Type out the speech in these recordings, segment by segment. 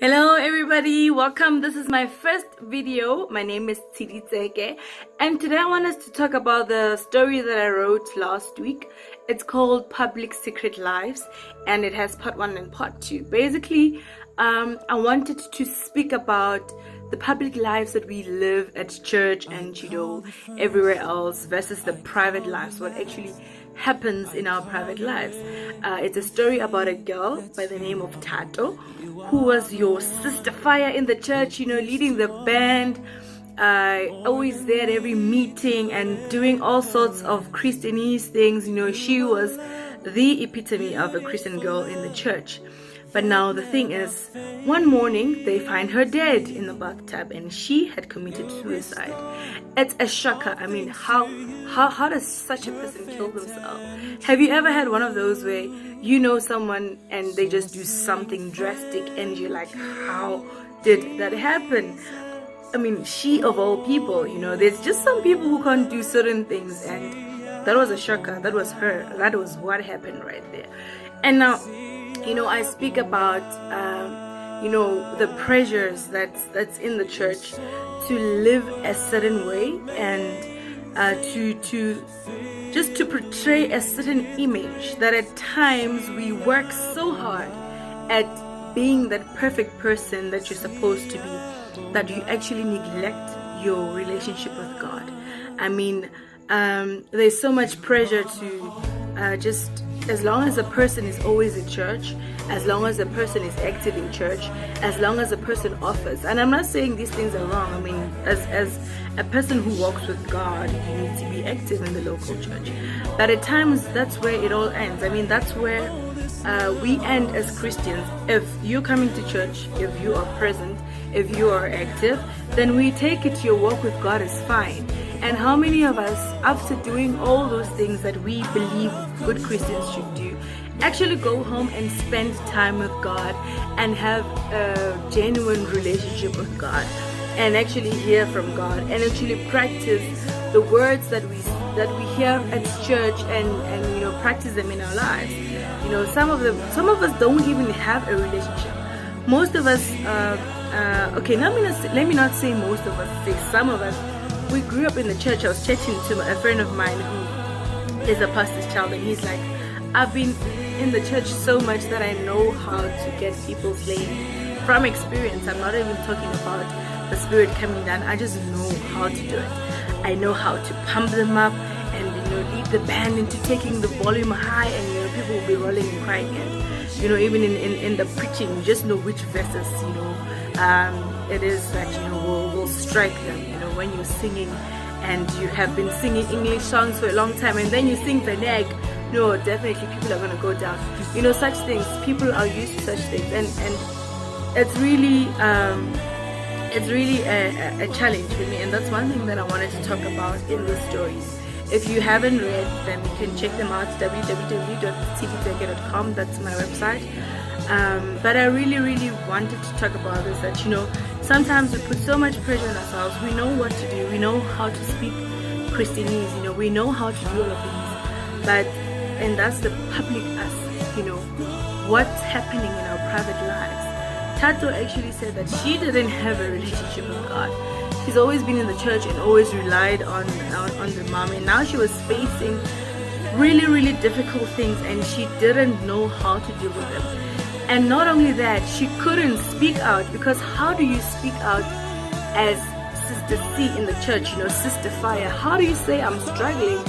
Hello everybody, welcome. This is my first video. My name is Tshidi Tseke, and today I want us to talk about the story that I wrote last week. It's called Public Secret Lives, and it has part 1 and part 2. Basically, I wanted to speak about the public lives that we live at church and everywhere else versus the private lives, what actually happens in our private lives. It's a story about a girl by the name of Tato, who was your sister fire in the church, leading the band, always there at every meeting and doing all sorts of Christianese things. She was the epitome of a Christian girl in the church. But now the thing is, one morning they find her dead in the bathtub, and she had committed suicide. It's a shocker. I mean, how does such a person kill themselves? Have you ever had one of those where you know someone and they just do something drastic and you're like, how did that happen? I mean, she of all people, there's just some people who can't do certain things, and that was a shocker. That was her. That was what happened right there. And now, I speak about, the pressures that's in the church to live a certain way and to portray a certain image, that at times we work so hard at being that perfect person that you're supposed to be, that you actually neglect your relationship with God. I mean, there's so much pressure to just, as long as a person is always in church, as long as a person is active in church, as long as a person offers. And I'm not saying these things are wrong. I mean, as a person who walks with God, you need to be active in the local church. But at times, that's where it all ends. I mean, that's where we end as Christians. If you're coming to church, if you are present, if you are active, then we take it your walk with God is fine. And how many of us, after doing all those things that we believe good Christians should do, actually go home and spend time with God and have a genuine relationship with God and actually hear from God and actually practice the words that we hear at church and practice them in our lives. Some of us don't even have a relationship. Most of us, let me not say most of us, say some of us. We grew up in the church. I was chatting to a friend of mine who is a pastor's child, and he's like, I've been in the church so much that I know how to get people saved from experience. I'm not even talking about the Spirit coming down. I just know how to do it. I know how to pump them up and lead the band into taking the volume high, and people will be rolling and crying, and even in the preaching, you just know which verses it is that will strike them. When you're singing and you have been singing English songs for a long time, and then you sing Veneg, definitely people are going to go down. Such things, people are used to such things, and it's really a challenge for me, and that's one thing that I wanted to talk about in the stories. If you haven't read them, you can check them out, www.tshiditseke.com. That's my website. But I really wanted to talk about this, that sometimes we put so much pressure on ourselves. We know what to do, we know how to speak Christianese, we know how to do all of these, and that's the public us, what's happening in our private lives. Tato actually said that she didn't have a relationship with God. She's always been in the church and always relied on the mom, and now she was facing really difficult things, and she didn't know how to deal with them. And not only that, she couldn't speak out, because how do you speak out as Sister C in the church, Sister Fire? How do you say I'm struggling?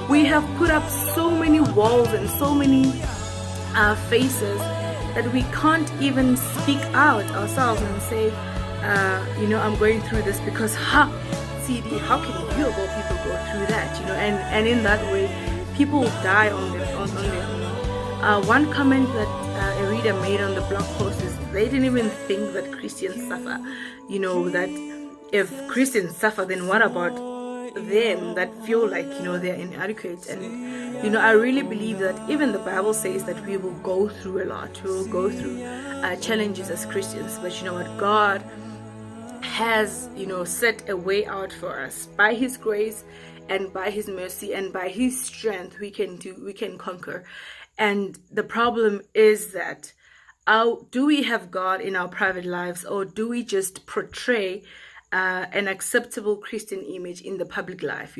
We have put up so many walls and so many faces that we can't even speak out ourselves and say, I'm going through this, because CD, how can you of all people go through that? And in that way, people die on their own. One comment that a reader made on the blog post is they didn't even think that Christians suffer. That if Christians suffer, then what about them that feel like they're inadequate? And I really believe that even the Bible says that we will go through a lot. We will go through challenges as Christians, but what? God has set a way out for us by His grace and by His mercy and by His strength. We can conquer. And the problem is that do we have God in our private lives, or do we just portray an acceptable Christian image in the public life?